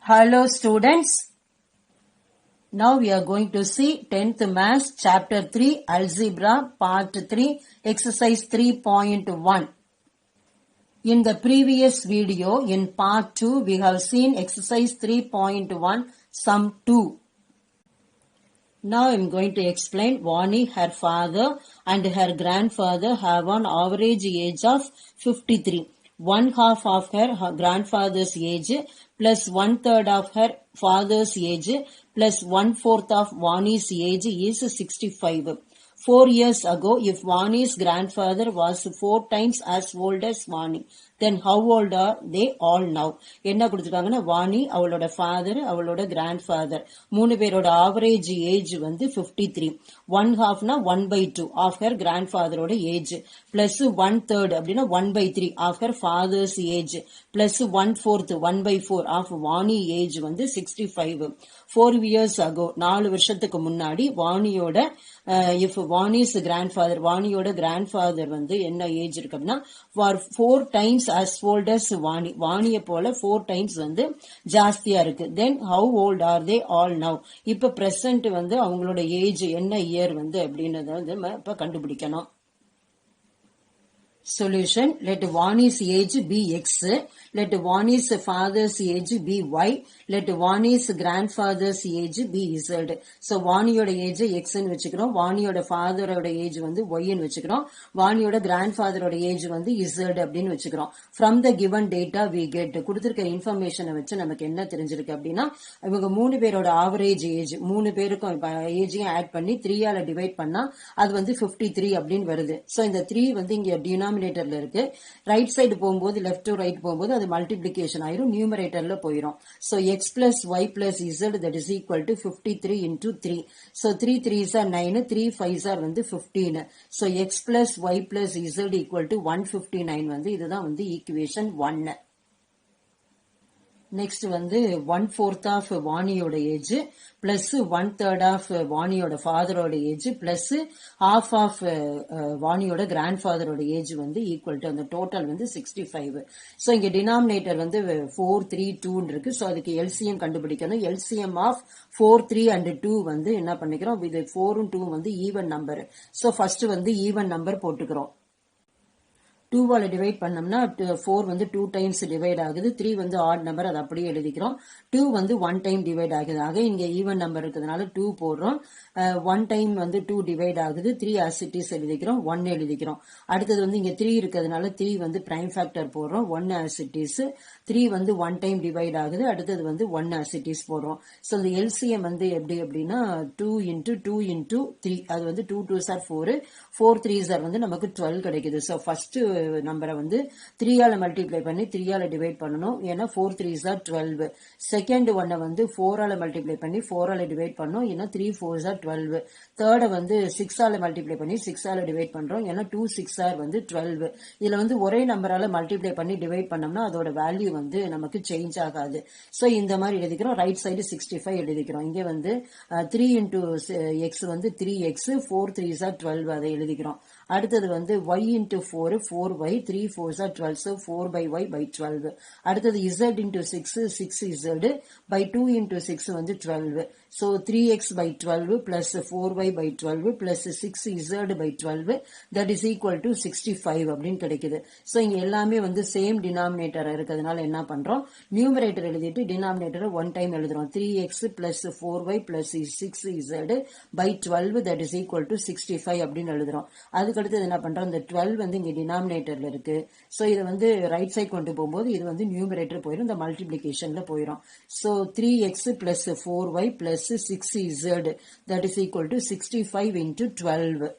Hello students, now we are going to see 10th Maths Chapter 3 Algebra Part 3 Exercise 3.1. In the previous video, in Part 2, we have seen Exercise 3.1 Sum 2. Now I am going to explain. Vani, her father and her grandfather have an average age of 53. One half of her grandfather's age plus 1/3 of her father's age plus 1/4 of Vani's age is 65. 4 years ago, if Vani's grandfather was 4 times as old as Vani, then how old are they all now? என்ன கொடுத்துருக்காங்கன்னா வாணி, அவளோட father, அவளோட grand father 3 பேரோட average age வந்து 53. 1/2 1/2 of her grand ஃபாதரோட age plus 1/3 அப்படின்னா 1/3 of her father's age plus 1/4 1/4 of Vani age வந்து 65. 4 years ago 4 வருஷத்துக்கு முன்னாடி வாணியோட if வாணிஸ் கிராண்ட்ஃபாதர், வாணியோட கிராண்ட்ஃபாதர் வந்து என்ன ஏஜ் இருக்கு அப்படின்னா 4 times as old as Vani, வாணிய போல 4 times வந்து ஜாஸ்தியா இருக்கு. Then how old are they all now? இப்ப present வந்து அவங்களோட ஏஜ் என்ன இயர் வந்து அப்படின்றத வந்து இப்ப கண்டுபிடிக்கணும். Solution: let Vani's age be x, let Vani's father's age be y, let Vani's grandfather's age be z. So வாணியோட ஏஜ் x ன்னு வச்சுக்கிறோம், வாணியோட ஃபாதரோட ஏஜ் வந்து y ன்னு வச்சுக்கிறோம், வாணியோட கிராண்ட்ஃபாதரோட ஏஜ் வந்து z அப்படின்னு வச்சுக்கிறோம். From the given data we get, கொடுத்திருக்க இன்ஃபர்மேஷனை வச்சு நமக்கு என்ன தெரிஞ்சிருக்கு அப்படின்னா, இவங்க 3 பேரோட ஆவரேஜ் ஏஜ், 3 பேருக்கும் ஏஜையும் ஆட் பண்ணி 3ஆல டிவைட் பண்ணா அது வந்து 53 அப்படின்னு வருது. சோ இந்த 3 வந்து இங்க டினாமினேட்டர்ல இருக்கு. ரைட் சைடு போகும்போது, லெஃப்ட் டு ரைட் போகும்போது அது மல்டிப்ளிகேஷன் ஆயிரும், நியூமரேட்டர்ல போயிரும். So x plus y plus z that is equal to 53 into 3. So 3 3s are 9, 3 5s are வந்து 15. So x plus y plus z equal to 159 வந்து இதுதான் வந்து ஈக்குவேஷன் 1. நெக்ஸ்ட் வந்து 1/4 ஆஃப் வாணியோட ஏஜ் பிளஸ் 1/3 ஆஃப் வாணியோட ஃபாதரோட ஏஜ் பிளஸ் ஹாஃப் ஆஃப் வாணியோட கிராண்ட்ஃபாதரோட ஏஜ் வந்து ஈக்குவல் டு அந்த டோட்டல் வந்து 65. ஸோ இங்க டினாமினேட்டர் வந்து 4 3 2 இருக்கு. ஸோ அதுக்கு எல்சிஎம் கண்டுபிடிக்கணும். எல்சிஎம் ஆஃப் 4 3 and 2 வந்து என்ன பண்ணிக்கிறோம், இது 4 2 வந்து ஈவன் நம்பர். ஸோ ஃபர்ஸ்ட் வந்து ஈவன் நம்பர் போட்டுக்கிறோம். 2ஆல டிவைட் பண்ணோம்னா 4 வந்து 2 டைம்ஸ் டிவைட் ஆகுது, 3 வந்து ஆட் நம்பர், அது அப்படியே எழுதிக்கிறோம். 2 வந்து 1 டைம் டிவைட் ஆகுது, ஆக இங்க ஈவன் நம்பர் இருக்கிறதுனால 2 போடுறோம். 1 டைம் வந்து 2 டிவைட் ஆகுது, 3 as it is எழுதிக்கிறோம், 1 எழுதிக்கிறோம். அடுத்தது வந்து இங்க 3 இருக்கிறதுனால 3 வந்து பிரைம் ஃபேக்டர் போடுறோம், 1 as it is. 3 வந்து 1 டைம் டிவைட் ஆகுது, அடுத்தது வந்து 1 as it is போடுறோம். ஸோ இந்த எல்சிஎம் வந்து எப்படி அப்படின்னா 2 into 2 into 3, அது வந்து 2 2s are 4, 4 3s are வந்து நமக்கு 12 கிடைக்குது. ஸோ ஃபர்ஸ்ட் நம்பரை வந்து 3ஆல மல்டிப்ளை பண்ணி 3ஆல டிவைட் பண்ணணும், ஏன்னா 4 3s are 12. செகண்ட் ஒன்னை வந்து 4ஆல மல்டிப்ளை பண்ணி 4ஆல டிவைட் பண்ணோம், ஏன்னா 3 4s are 12. தேர்டை வந்து 6ஆல மல்டிப்ளை பண்ணி 6ஆல டிவைட் பண்றோம், ஏன்னா 2 6 are வந்து 12. இதுல வந்து ஒரே நம்பரால மல்டிப்ளை பண்ணி டிவைட் பண்ணோம்னா அதோட வேல்யூ வந்து நமக்கு சேஞ்ச் ஆகாது. ஸோ இந்த மாதிரி எழுதிக்கிறோம். ரைட் சைடு 65 எழுதிக்கிறோம். இங்க வந்து 3 into x வந்து 3x, 4 3s are 12 அதை எழுதிக்கிறோம். அடுத்தது வந்து y into 4 4y, 3 4s are 12, so 4 by y by 12. அடுத்தது z into 6 6z by 2 into 6 வந்து 12. So 3x by 12 plus 4y by 12 plus 6z by 12 that is equal to 65 அப்படின்னு கிடைக்குது. So இங்க எல்லாமே வந்து சேம் டினாமினேட்டர் இருக்கிறதுனால என்ன பண்றோம், நியூமரேட்டர் எழுதிட்டு டினாமினேட்டர் 1 டைம் எழுதுறோம். 3x plus 4y plus 6z by 12 that is equal to 65 அப்படின்னு எழுதுறோம். அதுக்கு அடுத்து என்ன பண்றோம், இந்த 12 வந்து இங்க டினாமினேட்டர்ல இருக்கு. சோ இதை வந்து ரைட் சைட் கொண்டு போகும்போது இது வந்து நியூமரேட்டர் போயிடும், இந்த மல்டிப்ளிகேஷன்ல போயிடும். So 3x plus 4y plus 6z that is equal to 65 into 12.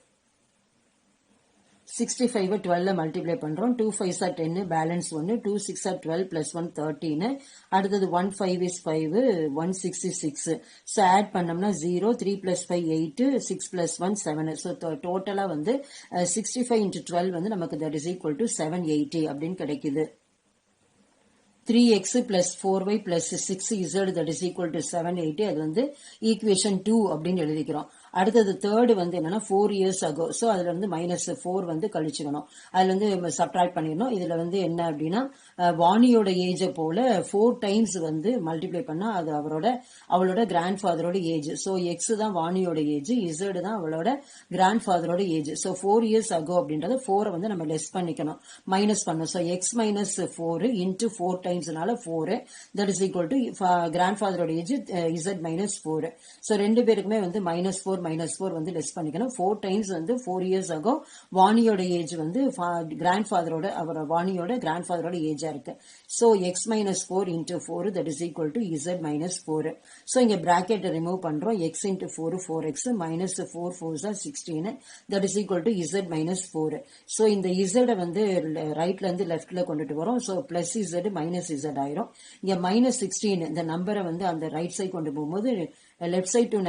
65 12 multiply பண்றோம். 2 5s are 10, balance 1, 2 6 are 12 plus 1 13. அடுத்தது 1 5 is 5, 1 6 is 6. ஸோ ஆட் பண்ணோம்னா 0, 3 plus 5 8, 6 plus 1 7. ஸோ டோட்டலா வந்து 65 into 12 வந்து நமக்கு that is equal to 780 அப்படின்னு கிடைக்குது. 3x plus 4y plus 6z that is equal to 780, அது வந்து ஈக்குவேஷன் 2 அப்படின்னு எழுதிக்கிறோம். அடுத்தது தேர்டு வந்து என்னன்னா 4 years ago. ஸோ அதுல இருந்து -4 வந்து கழிச்சுக்கணும். அதுல இருந்து சப்ட்ராக்ட் பண்ணிடணும். இதுல வந்து என்ன அப்படின்னா வாணியோட ஏஜை போல 4 டைம்ஸ் வந்து மல்டிப்ளை பண்ணா அது அவளோட கிராண்ட் ஃபாதரோட ஏஜ். ஸோ எக்ஸ் தான் வாணியோட ஏஜ், இசட் தான் அவளோட கிராண்ட் ஃபாதரோட ஏஜ். ஸோ 4 years ago அப்படின்றது 4 வந்து நம்ம லெஸ் பண்ணிக்கணும், மைனஸ் பண்ணணும். ஸோ எக்ஸ் மைனஸ் 4 இன்டூ 4 டைம்ஸ்னால 4, that is equal to grand ஃபாதரோட ஏஜ் இசட் மைனஸ் 4. ஸோ ரெண்டு பேருக்குமே வந்து -4 வந்து லெஸ் பண்ணிக்கணும். 4 டைம்ஸ் வந்து 4 years ago வாணியோட ஏஜ் வந்து கிராண்ட் ஃபாதரோட வாணியோட கிராண்ட் ஃபாதரோட ஏஜா இருக்கு. So x minus 4 into 4 that is equal to Z minus 4. So இங்க பிராக்கெட் ரிமூவ் பண்றோம். X into 4 4x minus 4 4s are 16 that is equal to z minus 4. So இந்த z வந்து ரைட்ல இருந்து லெஃப்ட்ல கொண்டுட்டு வரோம். So plus z minus z ஆயிரும். இங்க -16 இந்த நம்பரை வந்து அந்த ரைட் சைட் கொண்டு போகும்போது left side to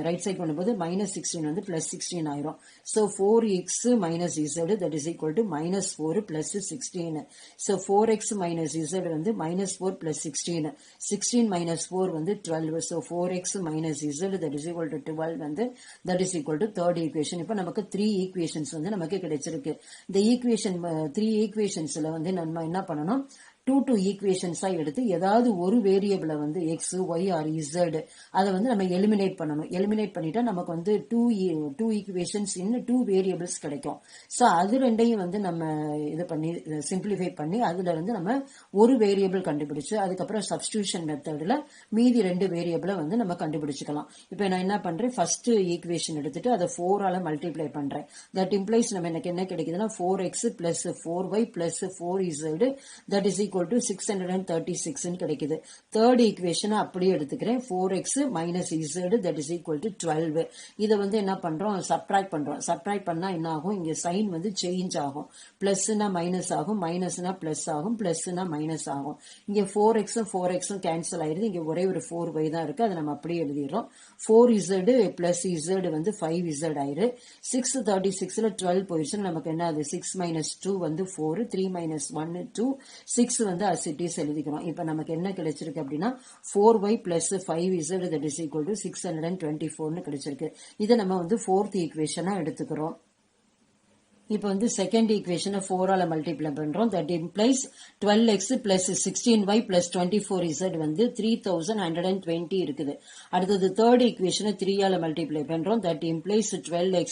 right side கொண்டு -16 வந்து +16 ஆயிரும். So 4x minus z that is equal to -4 plus 16. So 4x minus z வந்து -4 plus 16. 16 minus 4 வந்து 12. So 4x minus z that is equal to 12 வந்து that is equal to third equation. இப்போ நமக்கு 3 equations வந்து நமக்கு கிடைச்சிருக்கு. இந்த ஈக்குவேஷன் 3 ஈக்குவேஷன்ஸ்ல வந்து நம்ம என்ன பண்ணணும், 2 ஈக்குவேஷன்ஸா எடுத்து ஏதாவது ஒரு வேரியபிளை வந்து எக்ஸ் ஒய் ஆர் இசட் அதை வந்து நம்ம எலிமினேட் பண்ணணும். எலிமினேட் பண்ணிட்டா நமக்கு வந்து 2 ஈக்குவேஷன்ஸ் இன் 2 வேரியபிள்ஸ் கிடைக்கும். ஸோ அது ரெண்டையும் வந்து நம்ம இது பண்ணி சிம்பிளிஃபை பண்ணி அதுல இருந்து நம்ம ஒரு வேரியபிள் கண்டுபிடிச்சு அதுக்கப்புறம் சப்ஸ்டியூஷன் மெத்தட்ல மீதி 2 வேரியபிளை வந்து நம்ம கண்டுபிடிச்சுக்கலாம். இப்போ நான் என்ன பண்றேன், ஃபர்ஸ்ட் ஈக்குவேஷன் எடுத்துட்டு அதை 4ஆல மல்டிப்ளை பண்றேன். தட் இம்ப்ளைஸ் நம்ம எனக்கு என்ன கிடைக்குதுன்னா 4x plus 4y plus 4z that is equal to 636 கிடைக்குது. தேர்ட் ஈக்குவேஷன் அப்படியே எடுத்துக்கிறேன். 4x minus z that is equal to 12. இதை வந்து என்ன பண்றோம், சப்ட்ராக்ட் பண்றோம். சப்ட்ராக்ட் பண்ணா என்ன ஆகும், இங்க சைன் வந்து சேஞ்ச் ஆகும். பிளஸ்னா மைனஸ் ஆகும், மைனஸ்னா பிளஸ் ஆகும், பிளஸ்னா மைனஸ் ஆகும். இங்க 4x கேன்சல் ஆயிருது. இங்க ஒரே ஒரு 4y தான் இருக்கு, அதை நம்ம அப்படியே எழுதிடுறோம். 4z பிளஸ் z வந்து 5z ஆயிரு. 636ல 12 போயிடுச்சு. நமக்கு என்ன அது 6 minus 2 வந்து 4, 3 minus 1 2, 6 வந்து அசிட்டிஸ் எழுதிக்கிறோம். இப்ப நமக்கு என்ன கிடைச்சிருக்கு அப்படின்னா 4y plus 5z that is equal to 624 கிடைச்சிருக்கு. இதை நம்ம வந்து 4th ஈக்குவேஷனா எடுத்துக்கிறோம். இப்போ வந்து செகண்ட் ஈக்குவேஷனை 4ஆல மல்டிப்ளை பண்றோம். That implies 12x plus 16y plus 24z வந்து 3120 இருக்குது. அடுத்தது தேர்ட் ஈக்குவேஷனை 3ஆல மல்டிப்ளை பண்றோம். That implies 12x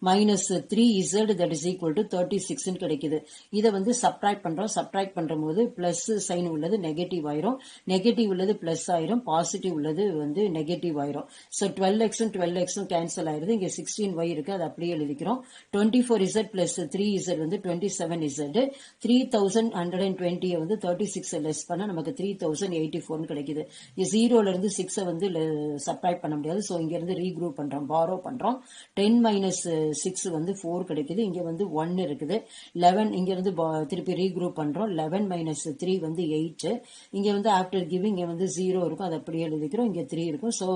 minus 3z that is equal to 36 கிடைக்குது. இதை வந்து சப்ட்ராக்ட் பண்றோம். சப்ட்ராக்ட் பண்ற போது பிளஸ் சைன் உள்ளது நெகட்டிவ் ஆயிரும், நெகட்டிவ் உள்ளது பிளஸ் ஆயிரும், பாசிட்டிவ் உள்ளது வந்து நெகட்டிவ் ஆயிரும். ஸோ 12x கேன்சல் ஆயிருது. இங்க 16y இருக்கு, அதை அப்படியே எழுதிக்கிறோம். 24z plus 3z வந்து 27z. 3120 வந்து 36 லெஸ் பண்ணா நமக்கு 3084 கிடைக்குது. 0ல இருந்து 6 வந்து சப்ட்ராக்ட் பண்ண முடியாது. சோ இங்க இருந்து ரீக்ரூப் பண்றோம், பாரோ பண்றோம். 10 minus 6 வந்து 4 கிடைக்குது. இங்க வந்து 1 இருக்குது. 11 இங்க இருந்து திருப்பி ரீக்ரூப் பண்றோம். 11 minus 3 வந்து 8. இங்க வந்து ஆஃப்டர் கிவிங் இங்க வந்து 0 இருக்கும், அதை அப்படியே எழுதிக்கிறோம். இங்க 3 இருக்கும். சோ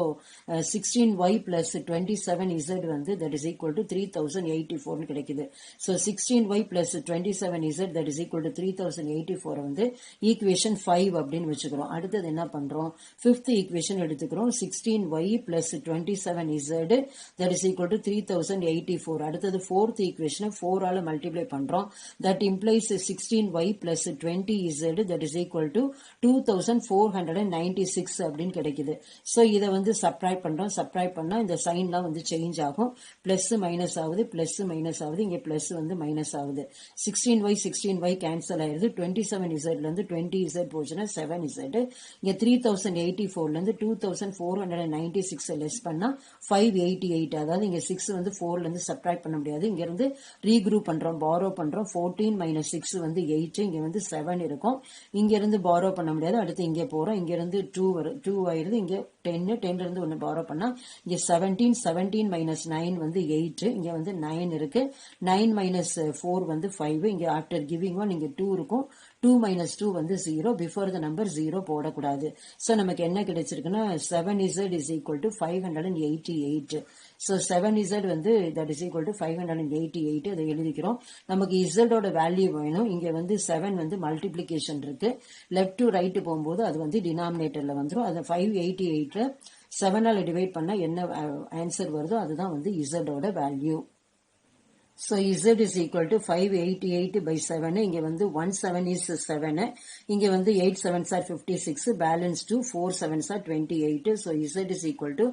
16y plus 27z வந்து that is equal to 3084 கிடைக்குது. So 16y plus 27z that is equal to 3084 வந்து ஈக்குவேஷன் 5 அப்படின்னு வச்சுக்கிறோம். அடுத்தது என்ன பண்றோம், ஃபிஃப்த் ஈக்குவேஷன் எடுத்துக்கிறோம். 16y plus 27z that is equal to 3084. அடுத்தது ஃபோர்த் ஈக்குவேஷனை 4ஆல மல்டிப்ளை பண்றோம். that implies 16y plus 20z that is equal to 2496 அப்படின்னு கிடைக்குது. ஸோ இதை வந்து சப்ட்ராக்ட் பண்றோம். சப்ட்ராக்ட் பண்ணா இந்த சைன்லாம் வந்து சேஞ்ச் ஆகும். பிளஸ் மைனஸ் ஆகுது, பிளஸ் மைனஸ் ஆகுது, இங்க பிளஸ் வந்து மைனஸ் ஆகுது. 16y கேன்சல் ஆயிருது. 27zல இருந்து 20z போச்சுன்னா 7z. இங்க 3084ல இருந்து 2496 லெஸ் பண்ணா 588. அதாவது இங்க 6 வந்து 4ல இருந்து சப்ட்ராக்ட் பண்ண முடியாது. இங்க இருந்து ரீக்ரூப் பண்றோம், பாரோ பண்றோம். 14 minus 6 வந்து 8. இங்க வந்து 7 இருக்கும். இங்க இருந்து பாரோ பண்ண முடியாது. அடுத்து இங்க போறோம். இங்க இருந்து 2 ஆயிருது. இங்க 10 இருந்து 1 பாரோ பண்ணா இங்க 17 minus 9 வந்து 8. இங்க வந்து 9 இருக்கு. 9 9 minus 4 வந்து 5. இங்க ஆஃப்டர் கிவிங் ஒன் இங்க 2 இருக்கும். 2 minus 2 வந்து 0. பிஃபோர் த நம்பர் 0 போடக்கூடாது. ஸோ நமக்கு என்ன கிடைச்சிருக்குன்னா 7z is equal to 588. So 7z வந்து that is equal to 588. அதை எழுதிக்கிறோம். நமக்கு z ஓட வேல்யூ வேணும். இங்க வந்து 7 வந்து மல்டிப்ளிகேஷன் இருக்கு. லெஃப்ட் டு ரைட் போகும்போது அது வந்து டினாமினேட்டர்ல வந்துடும். அதை 588 7ஆல் டிவைட் பண்ணா என்ன ஆன்சர் வருதோ அதுதான் வந்து z ஓட value. So z is equal to 588 by 7. இங்க வந்து 1 7 is 7. இங்க வந்து 8 7s are 56. Balance to 4 7s are 28. So z is equal to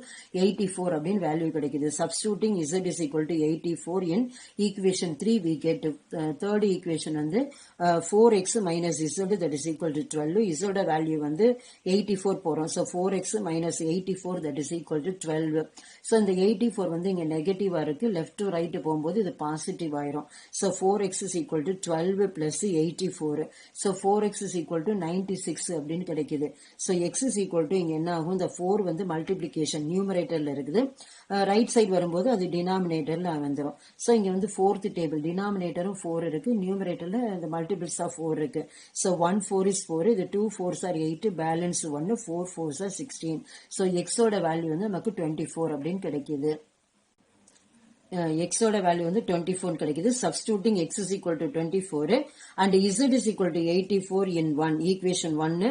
84 அப்படின்னு வேல்யூ கிடைக்குது. Substituting z is equal to 84 in equation 3 we get third equation வந்து 4x minus z that is equal to 12. z ஓட value வந்து 84 போறோம். So 4x minus 84 that is equal to 12. So இந்த 84 வந்து இங்க நெகட்டிவா இருக்கு. லெஃப்ட் டு ரைட் போகும்போது இது பாசிட்டிவ் ஆயிரும். So 4x is equal to 12 plus 84. So 4x is equal to 96 அப்படின்னு கிடைக்குது. So x is equal to இங்க என்ன ஆகும், இந்த 4 வந்து மல்டிப்ளிகேஷன் நியூமரேட்டர்ல இருக்குது. ரைட் சைடு வரும்போது அது டினாமினேட்டர்ல வந்துடும். ஸோ இங்க வந்து ஃபோர்த் டேபிள் டினாமினேட்டரும் 4 இருக்கு, நியூமரேட்டர்ல இந்த மல்டிபிள்ஸ் ஆஃப் 4 இருக்கு. ஸோ 1 4 is 4, இது 2 4s are 8, balance 1, 4 4s are 16. So எக்ஸோட வேல்யூ வந்து நமக்கு 24 அப்படின்னு கிடைக்குது. x ஓட வேல்யூ வந்து 24 கிடைக்குது. Substituting x is equal to 24 and z is equal to 84 in 1 equation 1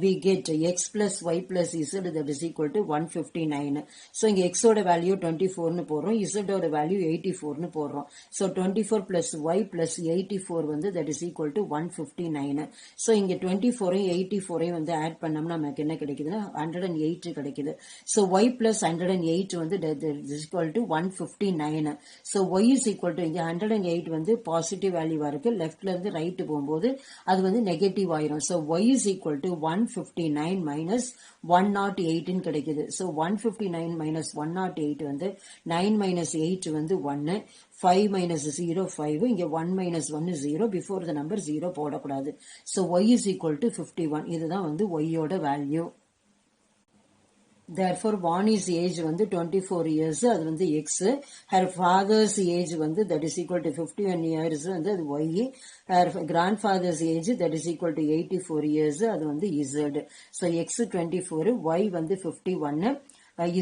we get x plus y plus z that is equal to 159. So இங்க x ஓட வேல்யூ 24 னு போடுறோம், z ஓட வேல்யூ 84 னு போடுறோம். So 24 plus y plus 84 வந்து that is equal to 159. So இங்க 24 84 வந்து ஆட் பண்ணோம்னா நமக்கு என்ன கிடைக்குதுன்னா 108 கிடைக்குது. So y plus 108 வந்து that is equal to 159. So y is equal to இங்க 108 வந்து பாசிட்டிவ் வேல்யூவா இருக்கு, லெஃப்ட்ல இருந்து ரைட் போகும்போது அது வந்து நெகட்டிவ் ஆயிரும். So y is equal to 159 minus 108 ன்னு கிடைக்குது. So 159 minus 108 வந்து 9 minus 8 வந்து 1, 5 minus 0 5, இங்க 1 minus 1 0, before the number 0 போடக்கூடாது. So y is equal to 51. இதுதான் வந்து y ஓட வேல்யூ. Therefore Vani's age வந்து 24 years, அது வந்து x. Her father's age வந்து that is equal to 51 years, வந்து அது y. Her grandfather's age that is equal to 84 years, அது வந்து z. So x 24, y வந்து 51,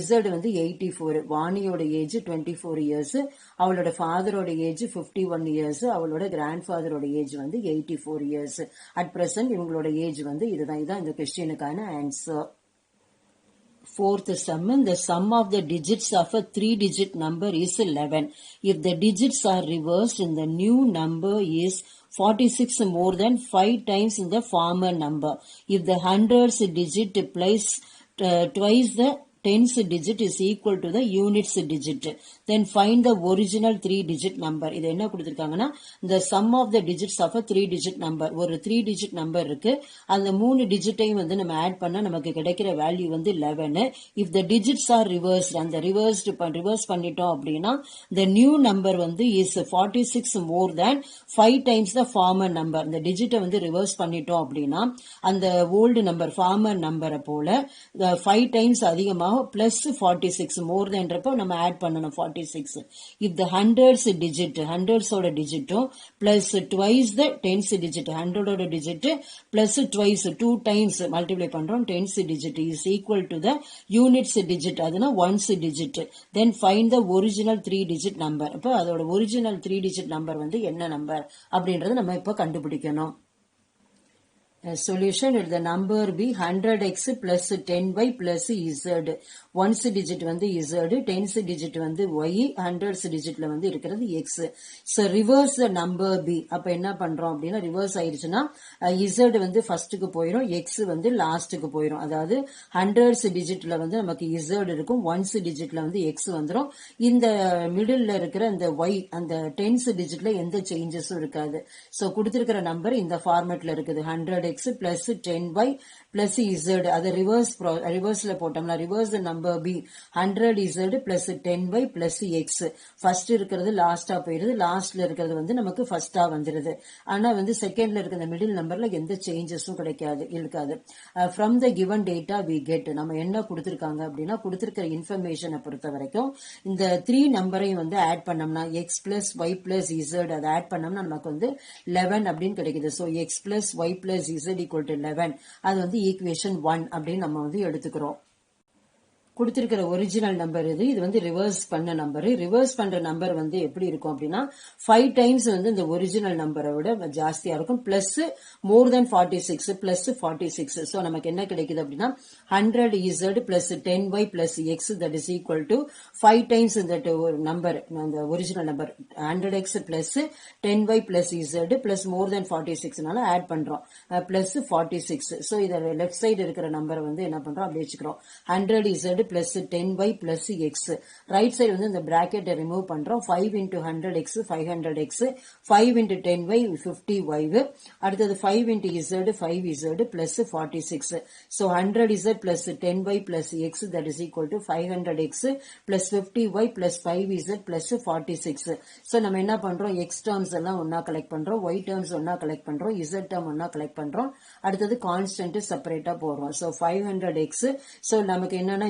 z வந்து 84. வாணியோட ஏஜ் 24 இயர்ஸ், அவளோட ஃபாதரோட ஏஜ் 51 இயர்ஸ், அவளோட கிராண்ட்ஃபாதரோட ஏஜ் வந்து 84 இயர்ஸ். அட் பிரசன்ட் இவங்களோட ஏஜ் வந்து இதுதான். இதான் இந்த கொஸ்டினுக்கான answer. Fourth sum, the sum of the digits of a 3-digit number is 11. If the digits are reversed, then the new number is 46 more than 5 times in the former number. If the hundreds digit place twice the tens digit is equal to the units digit, then find the original 3-digit number. இது என்ன கொடுத்திருக்காங்கன்னா, the sum of the digits of a 3-digit number. ஒரு 3-digit number இருக்கு, அந்த 3 டிஜிட்டையும் வந்து நம்ம add பண்ணா நமக்கு கிடைக்கிற வேல்யூ வந்து 11. If the digits are reversed, அந்த ரிவர்ஸ் பண்ணிட்டோம் அப்படின்னா the new number வந்து is 46 more than 5 times the former number. இந்த டிஜிட்டை வந்து ரிவர்ஸ் பண்ணிட்டோம் அப்படின்னா அந்த ஓல்டு நம்பர் ஃபார்மர் நம்பரை போல 5 டைம்ஸ் அதிகமாக plus 46 more than நம்ம ஆட் பண்ணணும் 46. If the hundreds digit, hundreds ஓட டிஜிட்டும் plus twice the tens digit, 100 ஓட digit plus twice 2 times multiply பண்றோம் tens digit is equal to the units digit, அதுனா ones digit. Then find the original 3-digit number. அப்ப அதோட original 3-digit number வந்து என்ன number அப்படின்றது நம்ம இப்ப கண்டுபிடிக்கணும். Solution, if the number be 100x plus 10y plus z. Ones digit வந்து z, tens digit வந்து y, hundreds digitல வந்து இருக்கிறது x. So reverse the number b. அப்ப என்ன பண்றோம் அப்படின்னா ரிவர்ஸ் ஆயிடுச்சுன்னா z வந்து ஃபர்ஸ்ட்டுக்கு போயிடும், x வந்து லாஸ்ட்டுக்கு போயிடும். அதாவது hundreds digitல வந்து நமக்கு z இருக்கும், ones digitல வந்து x வந்துடும். இந்த மிடில் இருக்கிற அந்த y, அந்த tens digitல எந்த சேஞ்சஸும் இருக்காது. ஸோ கொடுத்திருக்கிற நம்பர் இந்த ஃபார்மேட்ல இருக்குது, 100x 100x plus 10y plus z. அதை ரிவர்ஸ்ல போட்டோம்னா reverse number be 100z plus 10y plus x. First இருக்கிறது லாஸ்டா போயிருது, லாஸ்ட்ல இருக்கிறது வந்து நமக்கு ஃபர்ஸ்டா வந்துருது. ஆனா வந்து செகண்ட்ல இருக்கிற இந்த மிடில் நம்பர்ல எந்த சேஞ்சஸும் இருக்காது. From the given data we get, நம்ம என்ன கொடுத்திருக்காங்க அப்படின்னா கொடுத்திருக்கிற இன்ஃபர்மேஷனை பொறுத்த வரைக்கும் இந்த 3 நம்பரையும் வந்து ஆட் பண்ணோம்னா x plus y plus z அதை ஆட் பண்ணோம்னா நமக்கு வந்து 11 அப்படின்னு கிடைக்குது. So x plus y plus z equal to 11. அது வந்து ஈக்குவேஷன் 1 அப்படின்னு நம்ம வந்து எடுத்துக்கிறோம். கொடுத்திருக்கிற ஒரிஜினல் நம்பர் இது வந்து ரிவர்ஸ் பண்ண நம்பர். ரிவர்ஸ் பண்ற நம்பர் வந்து எப்படி இருக்கும் அப்படின்னா 5 டைம்ஸ் வந்து இந்த ஒரிஜினல் நம்பரை விட ஜாஸ்தியா இருக்கும். Plus more than 46 plus 46. So நமக்கு என்ன கிடைக்குது அப்படின்னா 100z plus 10y plus x that is equal to 5 times இந்த நம்பர், அந்த original number 100x plus 10y plus z plus more than 46னால ஆட் பண்றோம் பிளஸ் 46. ஸோ இதை லெஃப்ட் சைடு இருக்கிற நம்பரை வந்து என்ன பண்றோம் அப்படி வச்சுக்கிறோம் 100z plus 10y plus x. Right side வந்து இந்த பிராக்கெட்டை ரிமூவ் பண்றோம். 5 into 100x 500x, 5 into 10y 50y, அடுத்தது 5 into z 5z plus 46. So 100z plus 10y plus x that is equal to 500x plus 50y plus 5z plus 46. So நம்ம என்ன பண்றோம் x terms எல்லாம் ஒன்னா collect பண்றோம், y terms ஒன்னா collect பண்றோம், z term ஒன்னா கலெக்ட் பண்றோம், அடுத்தது கான்ஸ்டன்ட் செப்பரேட்டா போடுறோம். So 500x. So நமக்கு என்னன்னா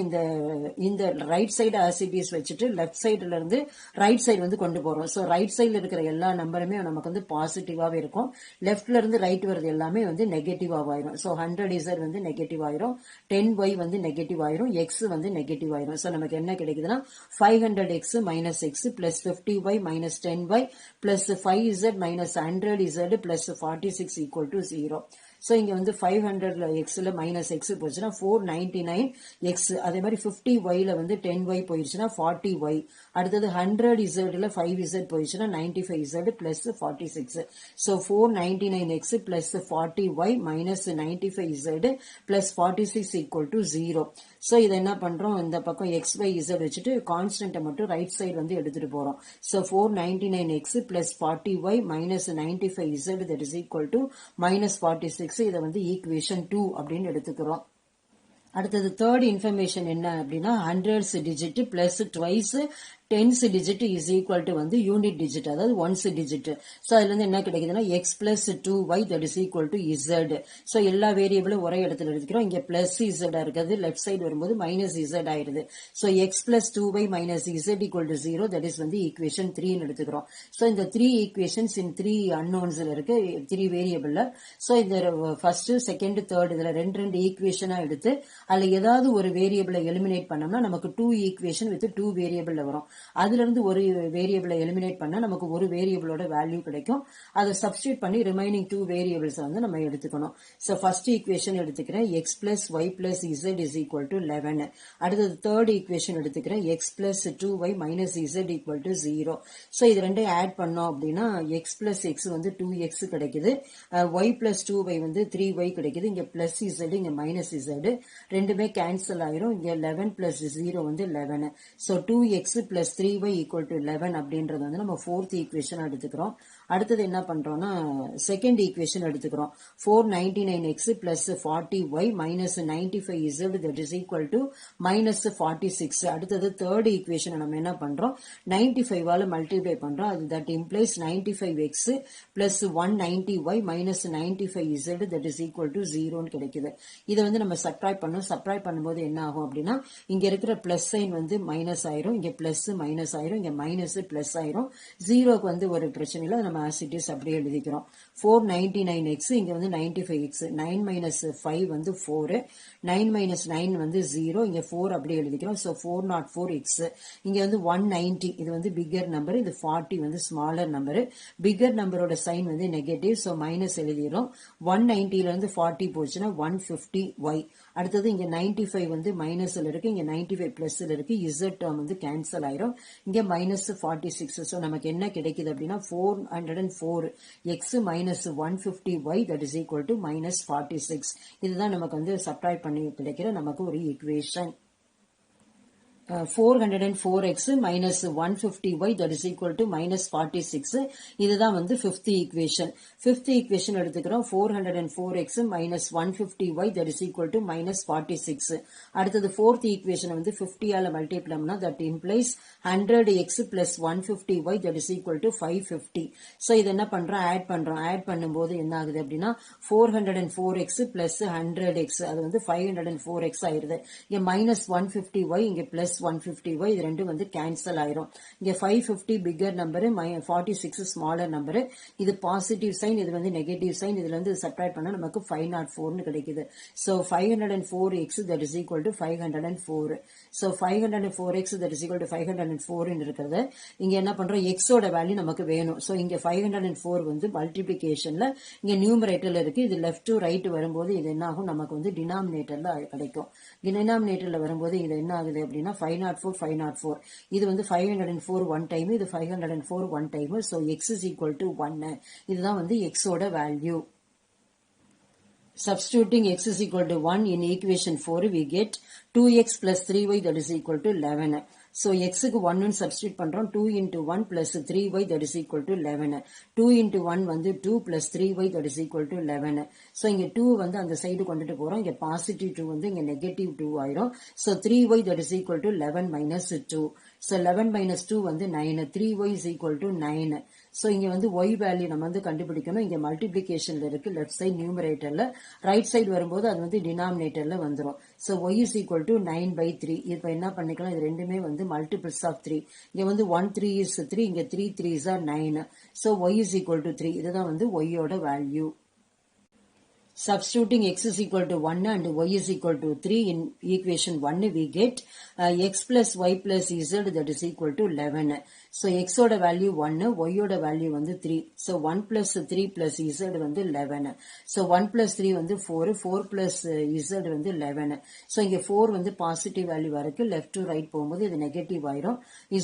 இந்த right side as it is வச்சுட்டு லெஃப்ட் சைடுல இருந்து ரைட் சைடு வந்து கொண்டு போறோம். சோ ரைட் சைடுல இருக்கிற எல்லா நம்பருமே நமக்கு வந்து பாசிட்டிவாவே இருக்கும், லெஃப்ட்ல இருந்து ரைட் வருது எல்லாமே வந்து நெகட்டிவா ஆயிரும். சோ 100z வந்து நெகட்டிவ் ஆயிரும், 10y வந்து நெகட்டிவ் ஆயிரும், x வந்து நெகட்டிவ் ஆயிரும். சோ நமக்கு என்ன கிடைக்குதுன்னா 500x minus x plus 50y minus 10y plus 5z minus 100z plus 46 equal to 0. So இங்க வந்து 500ல xல மைனஸ் x போச்சுன்னா 499x. அதே மாதிரி 50yல வந்து 10y போயிடுச்சுன்னா 40y. அடுத்தது 100zல 5z போயிடுச்சுன்னா 95z plus 46. So 499x plus 40y minus 95z plus 46 equal to 0. So இதை என்ன பண்றோம், இந்த பக்கம் xyz வச்சுட்டு கான்ஸ்டன்ட்டை மட்டும் ரைட் சைடு வந்து எடுத்துட்டு போறோம். So 499x plus 40y minus 95z that is equal to minus 46. இதை வந்து ஈக்குவேஷன் 2 அப்படின்னு எடுத்துக்கிறோம். அடுத்தது தேர்ட் இன்ஃபர்மேஷன் என்ன அப்படின்னா 100s digit plus twice 10s digit is equal to வந்து யூனிட் டிஜிட், அதாவது ஒன்ஸ் டிஜிட். சோ அதுல இருந்து என்ன கிடைக்குதுன்னா x plus 2y that is equal to z. So எல்லா வேரியபிளும் ஒரே இடத்துல எடுத்துக்கிறோம். இங்க பிளஸ் z இருக்குது, லெஃப்ட் சைடு வரும்போது மைனஸ் z ஆயிருது. So x plus 2y minus z equal to 0 that is வந்து ஈக்குவேஷன் 3 எடுத்துக்கிறோம். சோ இந்த 3 ஈக்குவேஷன்ஸ் in 3 unknownsல இருக்கு, 3 வேரியபிள்ல. சோ இந்த ஃபர்ஸ்ட் செகண்ட் தேர்ட் இதுல ரெண்டு ஈக்குவேஷனா எடுத்து அதுல ஏதாவது ஒரு வேரியபிளை எலிமினேட் பண்ணோம்னா நமக்கு 2 ஈக்குவேஷன் வித் 2 வேரியபிள்ல வரும். அதுல இருந்து ஒரு வேரியபிளை எலிமினேட் பண்ணா நமக்கு ஒரு வேரியபிளோட வேல்யூ கிடைக்கும். அதை சப்ஸ்டிட்யூட் பண்ணி ரிமைனிங் 2 வேரியபிள்ஸ் வந்து நம்ம எடுத்துக்கணும். சோ ஃபர்ஸ்ட் ஈக்குவேஷன் எடுத்துக்கிறேன் x plus y plus z is equal to 11. அடுத்தது தேர்ட் ஈக்குவேஷன் எடுத்துக்கிறேன் x plus 2y minus z equal to 0. So இது ரெண்டையும் ஆட் பண்ணோம் அப்படின்னா x plus x வந்து 2x கிடைக்குது, y plus 2y வந்து 3y கிடைக்குது. இங்க பிளஸ் z இங்க மைனஸ் z ரெண்டுமே கேன்சல் ஆயிரும். இங்க 11 plus 0 வந்து 11. So 2x plus 3y equal to 11 அப்படின்றது வந்து நம்ம ஃபோர்த் ஈக்குவேஷன் எடுத்துக்கிறோம். அடுத்தது என்ன பண்றோம்னா செகண்ட் ஈக்குவேஷன் எடுத்துக்கிறோம். 499x plus 40y minus 95z that is equal to minus 46. அடுத்தது தேர்ட் ஈக்குவேஷன் நம்ம என்ன பண்றோம் 95 ஆல மல்டிப்ளை பண்றோம். அது that implies 95x plus 190y minus 95z that is equal to 0 கிடைக்குது. இதை வந்து நம்ம சப்ட்ராக்ட் பண்ணோம். சப்ட்ராக்ட் பண்ணும்போது என்ன ஆகும் அப்படின்னா இங்க இருக்கிற பிளஸ் சைன் வந்து மைனஸ் ஆயிரும், இங்க பிளஸ் மைனஸ் ஆயிரும், இங்க மைனஸ் பிளஸ் ஆயிரும். ஜீரோக்கு வந்து ஒரு பிரச்சனை இல்லை, நம்ம as it is அப்படியே எழுதிக்கிறோம். 499x இங்க வந்து 95x, 9 minus 5 வந்து 4, 9 minus 9 வந்து 0, இங்க 4 அப்படியே எழுதிக்கிறோம். So 404x. இங்க வந்து 190 இது வந்து பிக்கர் நம்பர், இது 40 வந்து ஸ்மாலர் நம்பர். பிக்கர் நம்பரோட சைன் வந்து நெகட்டிவ், சோ மைனஸ் எழுதிரும். 190ல இருந்து 40 போச்சுன்னா 150y. அடுத்தது இங்க 95 வந்து மைனஸ்ல இருக்கு, இங்க 95 பிளஸ்ல இருக்கு, z டேர்ம் வந்து கேன்சல் ஆயிரும். இங்க மைனஸ் 46. சோ நமக்கு என்ன கிடைக்குது அப்படின்னா 404x minus 150y that is equal to minus 46. இதுதான் நமக்கு வந்து சப்ட்ராக்ட் பண்ணி கிடைக்கிற நமக்கு ஒரு equation. 404x minus 150y that is equal to minus 46. இதுதான் வந்து fifth equation. Fifth equation எடுத்துக்கிறோம் 404x minus 150y that is equal to minus 46. அடுத்தது fourth equation வந்து 50 ஆல multiply பண்ணா that implies 100x plus 150y that is equal to 550. So இது என்ன பண்றோம் add பண்ணும்போது என்ன ஆகுது அப்படின்னா 404x plus 100x அது வந்து 504x ஆயிருது. இங்க minus 150y இங்க plus 150y இது ரெண்டும் வந்து கேன்சல் ஆயிரும். இங்க 550 பிகர் நம்பர் 46 ஸ்மாலர் நம்பர். இது பாசிட்டிவ் சைன் இது வந்து நெகட்டிவ் சைன். இதுல இருந்து சப்ட்ராக்ட் பண்ணா நமக்கு 504 கிடைக்குது. So 504x that is equal to 504. So 504x that is equal to 504 இருக்கிறது. இங்க என்ன பண்றோம் x ஓட வேல்யூ நமக்கு வேணும். So இங்க 504 வந்து மல்டிப்ளிகேஷன்ல இங்க நியூமரேட்டர்ல இருக்கு. இது லெஃப்ட் டு ரைட் வரும்போது இது என்ன ஆகும் நமக்கு வந்து டினாமினேட்டர்ல கிடைக்கும். டினாமினேட்டர்ல வரும்போது இது என்ன ஆகுது அப்படின்னா 504 இது வந்து 504 ஒன் டைம் இது 504 one time. So x is equal to 1. இதுதான் வந்து x ஓட value. Substituting x is equal to 1 in equation 4 we get 2x plus 3y that is equal to 11. So x க்கு 1 substitute பண்றோம் 2 into 1 plus 3y that is equal to 11. 2 into 1 வந்து 2 plus 3y that is equal to 11. So இங்க 2 வந்து அந்த side கொண்டுட்டு போறோம். இங்க positive 2 வந்து இங்க நெகட்டிவ் 2 ஆயிரும். So 3y that is equal to 11 minus 2. So 11 minus 2 வந்து 9. 3y is equal to 9. So இங்க வந்து y வேல்யூ நம்ம வந்து கண்டுபிடிக்கணும். இங்க மல்டிப்ளிகேஷன்ல இருக்கு லெஃப்ட் சைடு நியூமரேட்டர்ல, ரைட் சைடு வரும்போது அது வந்து டினாமினேட்டர்ல வந்துரும். So y is equal to 9/3. இப்போ என்ன பண்ணிக்கலாம் இது ரெண்டுமே வந்து மல்டிபிள்ஸ் ஆஃப் 3. இங்க வந்து 1 3 is 3 இங்க 3 3s are 9. So y is equal to 3. இதுதான் வந்து y ஓட value. Substituting x is equal to 1 and y is equal to 3 in equation 1 we get x plus y plus z that is equal to 11. So x ஓட value 1 y ஓட value வந்து 3. So 1 plus 3 plus z வந்து 11. So 1 plus 3 வந்து 4 4 plus z வந்து 11. So இங்க 4 வந்து positive value இருக்கு. Left to right போகும்போது இது நெகட்டிவ் ஆயிரும்.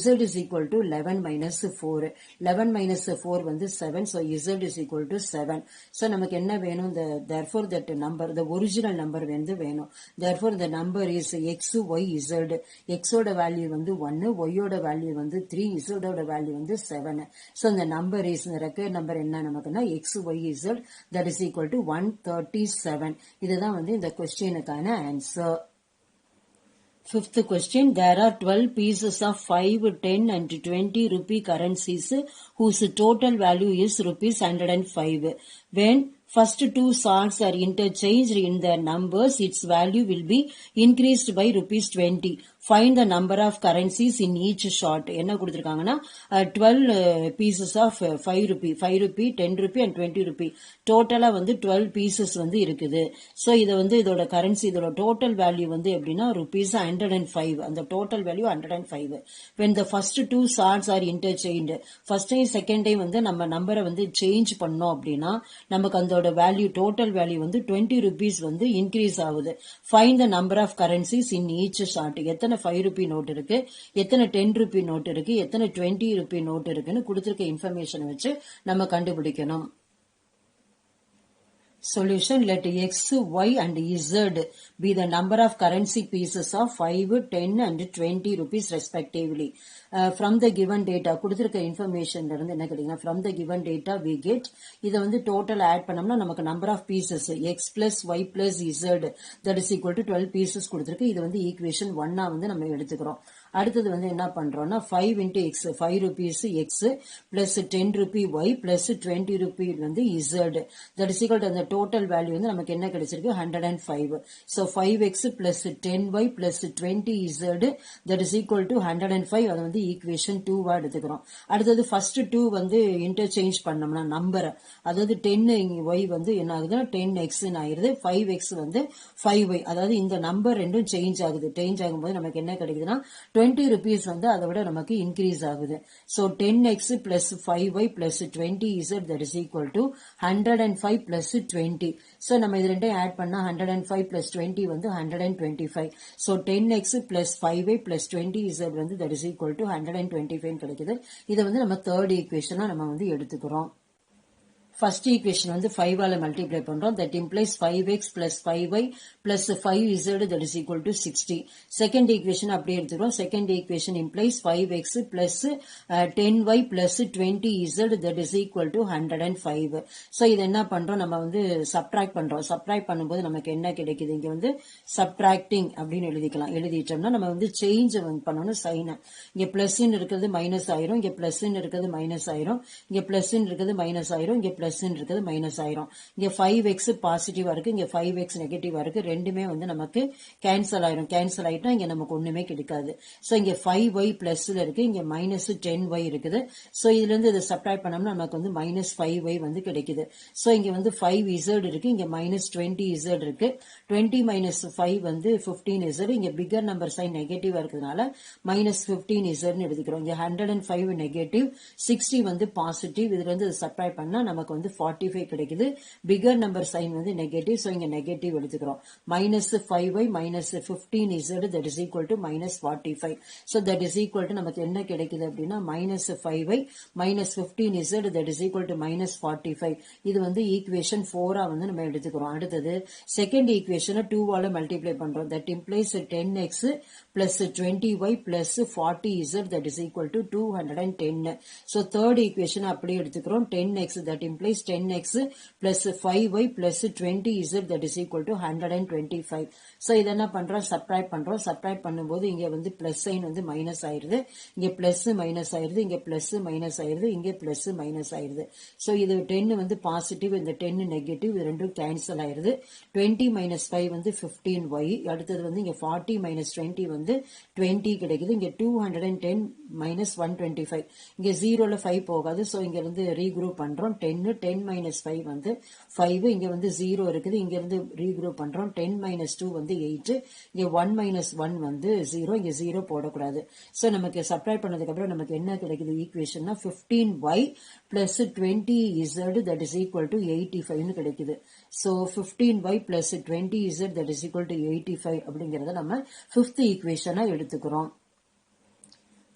z is equal to 11 minus 4. 11 minus 4 வந்து 7. So z is equal to 7. So நமக்கு என்ன வேணும் therefore that number the original number வந்து வேணும். Therefore the number is x y z. x ஓட வேல்யூ வந்து 1 y ஓட வேல்யூ வந்து 3 z ஓட வேல்யூ வந்து 7. So the number is required number என்ன நமக்குன்னா x y z that is equal to 137. இதுதான் வந்து இந்த क्वेश्चनக்கான answer. Fifth question, there are 12 pieces of 5, 10 and 20 rupee currencies whose total value is rupees 105. When first two shards are interchanged in their numbers, its value will be increased by rupees 20. Find the number of currencies in each shard. என்ன கொடுத்திருக்காங்கன்னா 12 pieces of 5 rupee, 10 rupee and 20 rupee. டோட்டலா வந்து 12 pieces வந்து இருக்குது. So இத வந்து இதோட currency இதோட total value வந்து எப்படின்னா rupees 105. அந்த total value 105. When the first two shards are interchanged, first time second time வந்து நம்ம நம்பரை வந்து சேஞ்ச் பண்ணோம் அப்படின்னா நமக்கு அந்த வேல்யூ டோட்டல் வேல்யூ வந்து 20 rupees வந்து இன்க்ரீஸ் ஆகுது. Find the number of currencies in each short. எத்தனை 5 rupee நோட் இருக்கு, எத்தனை 10 rupee நோட் இருக்கு, எத்தனை 20 rupee நோட் இருக்குன்னு கொடுத்திருக்க இன்ஃபர்மேஷன் வச்சு நம்ம கண்டுபிடிக்கணும். Solution, let x, y and z be the number of currency pieces of 5, 10 and 20 rupees respectively. From the given data, கொடுத்திருக்க இன்ஃபர்மேஷன்ல இருந்து என்ன கிடைக்குன்னா from the given data we get இதை வந்து டோட்டல் ஆட் பண்ணோம்னா நமக்கு number of pieces x plus y plus z that is equal to 12 pieces கொடுத்திருக்கு. இது வந்து ஈக்குவேஷன் 1 வந்து நம்ம எடுத்துக்கிறோம். அடுத்தது வந்து என்ன பண்றோம்னா 5 into x 5 rupees x plus 10 rupee y plus 20 rupee வந்து z that is equal to அந்த டோட்டல் வேல்யூ வந்து நமக்கு என்ன கிடைச்சிருக்கு 105. So 5x plus 10y plus 20z that is equal to 105. அது வந்து ஈக்குவேஷன் 2 எடுத்துக்கிறோம். அடுத்தது ஃபர்ஸ்ட் 2 வந்து இன்டர்சேஞ்ச் பண்ணோம்னா நம்பர் அதாவது 10y வந்து என்ன ஆகுதுன்னா 10x ஆயிருது, 5x வந்து 5y. அதாவது இந்த நம்பர் ரெண்டும் சேஞ்ச் ஆகுது. சேஞ்ச் ஆகும்போது நமக்கு என்ன கிடைக்குதுன்னா 20 rupees வந்து அதை விட நமக்கு இன்க்ரீஸ் ஆகுது. So 10x plus 5y plus 20z that is equal to 105 plus 20. So நம்ம இது ரெண்டையும் ஆட் பண்ணா 105 plus 20 வந்து 125. So 10x plus 5y plus 20z வந்து that is equal to 125 கிடைக்குது. இதை வந்து நம்ம தேர்ட் ஈக்குவேஷனா நம்ம வந்து எடுத்துக்கிறோம். ஃபர்ஸ்ட் ஈக்குவேஷன் வந்து 5 ஆல மல்டிப்ளை பண்றோம். That implies 5x plus 5y plus 5z that is equal to 60. Second equation அப்படியே எடுத்துக்கிறோம். Second equation implies 5x plus 10y plus 20z that is equal to 105. So இது என்ன பண்றோம், நம்ம வந்து சப்ட்ராக்ட் பண்றோம். சப்ட்ராக்ட் பண்ணும்போது நமக்கு என்ன கிடைக்குது, இங்க வந்து சப்ட்ராக்டிங் அப்படின்னு எழுதிக்கலாம். எழுதிட்டோம்னா நம்ம வந்து சேஞ்ச் பண்ணணும் சைனை. இங்க பிளஸ் இருக்கிறது மைனஸ் ஆயிரும், இங்க பிளஸ் இருக்கிறது மைனஸ் ஆயிரும், இங்க பிளஸ் இருக்கிறது மைனஸ் ஆயிரும், இங்க பிளஸ் இருக்கிறது மைனஸ் ஆயிரும். இங்க 5x பாசிட்டிவா இருக்கு, இங்க 5x நெகட்டிவா இருக்கு. ரெண்டுமே வந்து நமக்கு கேன்சல் ஆயிரும். கேன்சல் ஆயிட்டா இங்க நமக்கு ஒண்ணுமே கிடைக்காது. சோ இங்க 5y பிளஸ்ல இருக்கு, இங்க மைனஸ் 10y இருக்குது. சோ இதுல இருந்து இதை சப்ட்ராக்ட் பண்ணோம்னா நமக்கு வந்து மைனஸ் 5y வந்து கிடைக்குது. சோ இங்க வந்து 5z இருக்கு, இங்க மைனஸ் 20z இருக்கு. 20 மைனஸ் 5 வந்து 15z. இங்க பிகர் நம்பர் சைன் நெகட்டிவா இருக்கிறதுனால மைனஸ் 15z எடுத்துக்கிறோம். இங்க 105 நெகட்டிவ், 60 வந்து பாசிட்டிவ். இதுல இருந்து சப்ட்ராக்ட் பண்ணா நமக்கு வந்து 45 கிடைக்குது. பிகர் நம்பர் சைன் வந்து நெகட்டிவ், சோ இங்க நெகட்டிவ் எடுத்துக்கிறோம். Minus 5y minus 15z that is equal to minus 45. so that is equal to நமக்கு என்ன கிடைக்குது அப்படின்னா minus 5y minus 15z that is equal to minus 45. இது வந்து ஈக்குவேஷன் 4 வந்து நம்ம எடுத்துக்கிறோம். அடுத்தது செகண்ட் ஈக்குவேஷனை 2 ஆல மல்டிப்ளை பண்றோம். that implies 10x plus 20y plus 40z that is equal to 210. so third equation அப்படியே எடுத்துக்கிறோம். 10x that implies 10x plus 5y plus 20z that is equal to 125. so இத என்ன பண்றோம், சப்ட்ராக்ட் பண்றோம். சப்ட்ராக்ட் பண்ணும்போது இங்க வந்து பிளஸ் சைன் வந்து மைனஸ் ஆயிருது, இங்க பிளஸ் மைனஸ் ஆயிருது, இங்க பிளஸ் மைனஸ் ஆயிருது, இங்க பிளஸ் மைனஸ் ஆயிருது. so இது 10 வந்து பாசிட்டிவ், இந்த 10 நெகட்டிவ், இது ரெண்டும் கேன்சல் ஆயிருது. 20 மைனஸ் 5 வந்து 15y. அடுத்தது வந்து இங்க 40 மைனஸ் 20 வந்து 20 கிடைக்குது. இங்க 210 மைனஸ் 125. இங்க 0ல 5 போகாது. சோ இங்க இருந்து ரீக்ரூப் பண்றோம். 10 மைனஸ் 5 வந்து 5, இங்க வந்து 0 இருக்குது. இங்க இருந்து ரீக்ரூப் பண்றோம். 10 மைனஸ் 2 வந்து 8, இங்க 1 மைனஸ் 1 வந்து 0, இங்க 0 போடக்கூடாது. சோ நமக்கு சப்ட்ராக்ட் பண்ணதுக்கு அப்புறம் நமக்கு என்ன கிடைக்குது ஈக்குவேஷன்னா 15y plus 20z that is equal to 85 னு கிடைக்குது. So 15y plus 20z that is equal to 85 அப்படிங்கறத நம்ம 5th ஈக்குவேஷனா எடுத்துக்கிறோம்.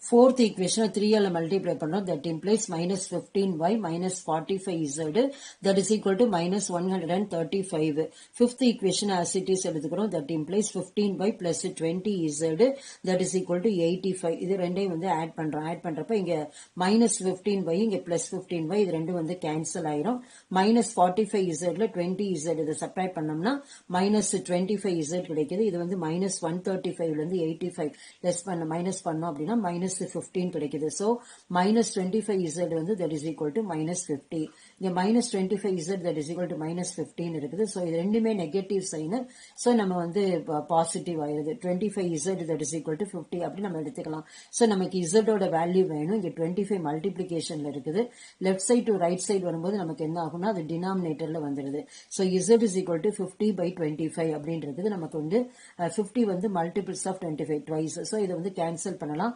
fourth equation 3 ஆல மல்டிப்ளை பண்றோம். that implies minus 15y minus 45z that is equal to minus 135. fifth equation as it is எடுத்துக்கிறோம். that implies 15y plus 20z that is equal to 85. இது ரெண்டையும் வந்து add பண்றோம். ஆட் பண்றப்ப இங்க minus 15y இங்க plus 15y இது ரெண்டும் வந்து கேன்சல் ஆயிரும். minus 45z ல 20z இதை சப்ட்ராக்ட் பண்ணோம்னா minus 25z கிடைக்குது. இது வந்து minus 135 ல இருந்து 85 லெஸ் பண்ண மைனஸ் பண்ணோம் அப்படின்னா minus 15 கிடைக்குது. so minus 25z வந்து that is equal to minus 50. இங்க minus 25z that is equal to minus 15 இருக்குது. so இது ரெண்டுமே நெகட்டிவ் சைன். so நம்ம வந்து பாசிட்டிவ் ஆயிருது. 25z that is equal to 50 அப்படி நம்ம எடுத்துக்கலாம். so நமக்கு z ஓட வேல்யூ வேணும். இங்க 25 மல்டிப்ளிகேஷன்ல இருக்குது. Left side to right side வரும்போது நமக்கு என்ன ஆகும்னா அது டினாமினேட்டர்ல வந்துருது. so z is equal to 50 by 25 அப்படின்றது நமக்கு வந்து 50 வந்து மல்டிபிள்ஸ் ஆஃப் 25 twice. so இதை வந்து கேன்சல் பண்ணலாம்.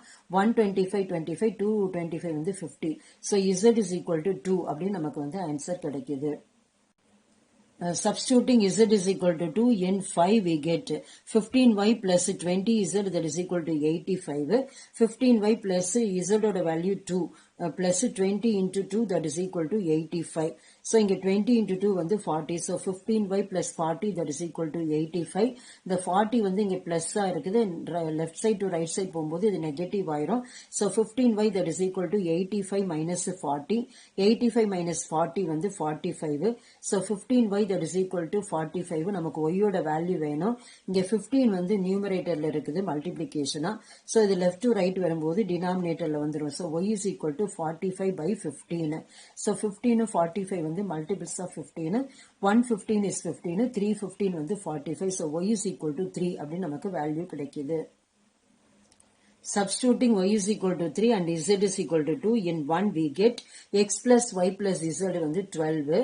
125 25 225 வந்து 50. so z is equal to 2 அப்படின்னு நமக்கு வந்து ஆன்சர் கிடைக்குது. Substituting z is equal to 2 in 5 we get 15y plus 20z that is equal to 85. 15y plus z ஓட value 2 plus 20 into 2 that is equal to 85. so இங்க 20 into 2 வந்து 40. so 15y plus 40 that is equal to 85. இந்த 40 வந்து இங்க plus இருக்குது. Left side to right side போகும்போது இது negative ஆயிரும். so 15y that is equal to 85 minus 40. 85 minus 40 வந்து 45. so 15y that is equal to 45. நமக்கு y ஓட வேல்யூ வேணும். இங்க 15 வந்து நியூமரேட்டர்ல இருக்குது மல்டிப்ளிகேஷனா. so இது லெஃப்ட் டு ரைட் வரும்போது டினாமினேட்டர்ல வந்துரும். so y is equal to 45 by 15. so 15 45 வந்து multiples of 15. 115 is 15, 315 வந்து 45. so y is equal to 3 அப்படி நமக்கு வேல்யூ கிடைக்குது. Substituting y is equal to 3 and z is equal to 2 in 1 we get x plus y plus z வந்து 12.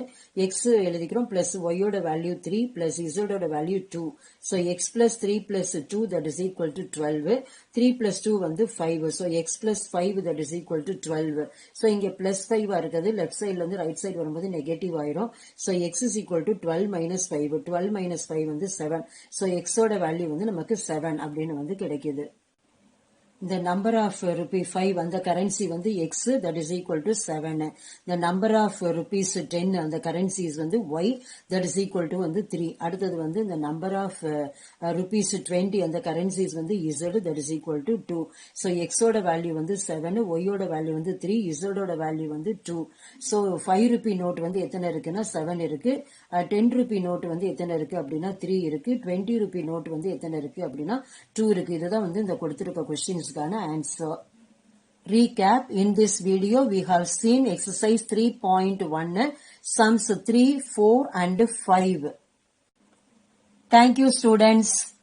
x எழுதிக்கிறோம் plus y ஓட value 3 plus z ஓட value 2. so x plus 3 plus 2 that is equal to 12. 3 plus 2 வந்து 5. so x plus 5 that is equal to 12. so இங்க plus 5 இருக்குது. Left சைடுல இருந்து right side வரும்போது நெகட்டிவ் ஆயிரும். so x is equal to 12 minus 5. 12 minus 5 வந்து 7. so x ஓட value வந்து நமக்கு 7 அப்படின்னு வந்து கிடைக்குது. the number of rupee 5 அந்த currency வந்து x, that is equal to 7. The number of rupees 10 அந்த currency is வந்து y, that is equal to வந்து 3. அடுத்தது வந்து the number of rupees 20 அந்த currency is வந்து z, that is equal to 2. So x ஓட value வந்து 7, y ஓட value வந்து 3, z ஓட value வந்து 2. So 5 rupee note வந்து எத்தனை இருக்குன்னா 7 இருக்கு. 10 rupee note வந்து எத்தனை இருக்கு அப்படின்னா 3 இருக்கு. 20 rupee note வந்து எத்தனை இருக்கு அப்படின்னா 2 இருக்கு. இதுதான் வந்து இந்த கொடுத்திருக்க questions-க்கான answer. Recap. In this video, we have seen exercise 3.1, sums 3, 4 and 5. Thank you, students.